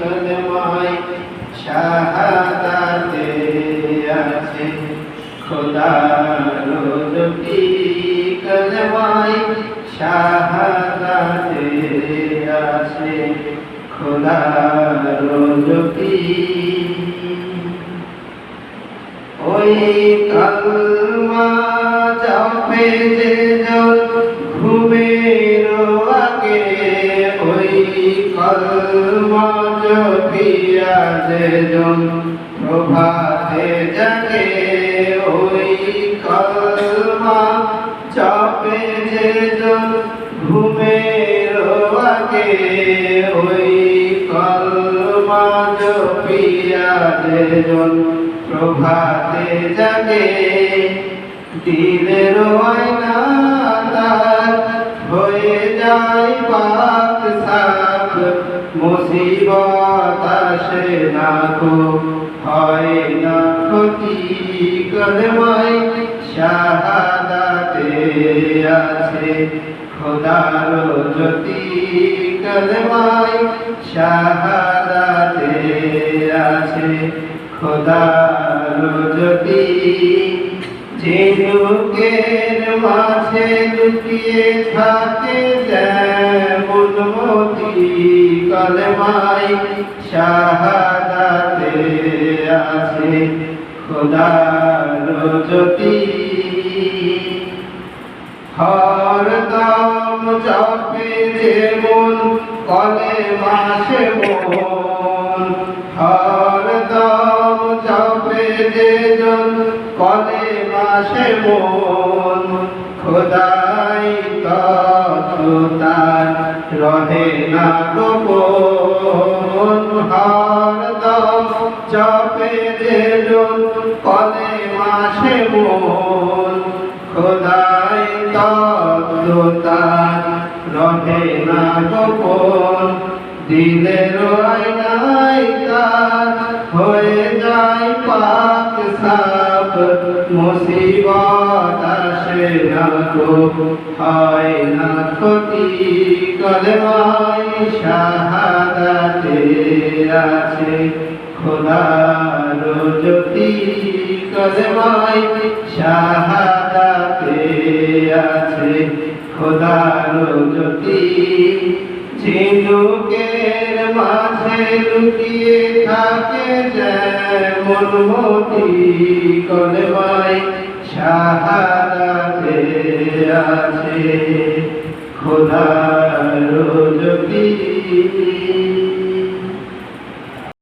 কলমায় শাহাদাতে আছে খোদার জ্যোতি কলমায় শাহাদাতে আছে খোদার জ্যোতি ওই কলমা জপে যে জন ঘুমের আগে ওই কলমা জপিয়া যে জন প্রভাতে জাগে ওই কলমা জপে যে জন ঘুমের আগে ওই কলমা জপিয়া যে জন প্রভাতে জাগে দিলের আয়না তার হয়ে যায় পাক সাফ মুসিবত আসে না কো হয় না ক্ষতি কলমায় শাহাদাতে আছে খোদার জ্যোতি কলমায় শাহাদাতে আছে খোদার জ্যোতি ঝিনুকের মাঝে লুকিয়ে থাকে যেমন মতি কলমায় শাহাদাতে আছে খোদার জ্যোতি হরদম জপে যে মন কলেমা সে মন হরদম জপে যে জন কলেমা সে মন খোদাই তার রহে না গোপন হরদম জপে যে জন কলেমা সে মন খোদাই তার রহে না গোপন দিলের আয়নায় তার হয়ে যায় পাক সাফ মুসিবত আসে না কো হয় না ক্ষতি কলমায় শাহাদাতে আছে খোদার জ্যোতি কলমায় শাহাদাতে আছে খোদার জ্যোতি ঝিনুকের মাঝে লুকিয়ে থাকে যেমন মতি কলমায় শাহাদাতে আছে খোদার জ্যোতি।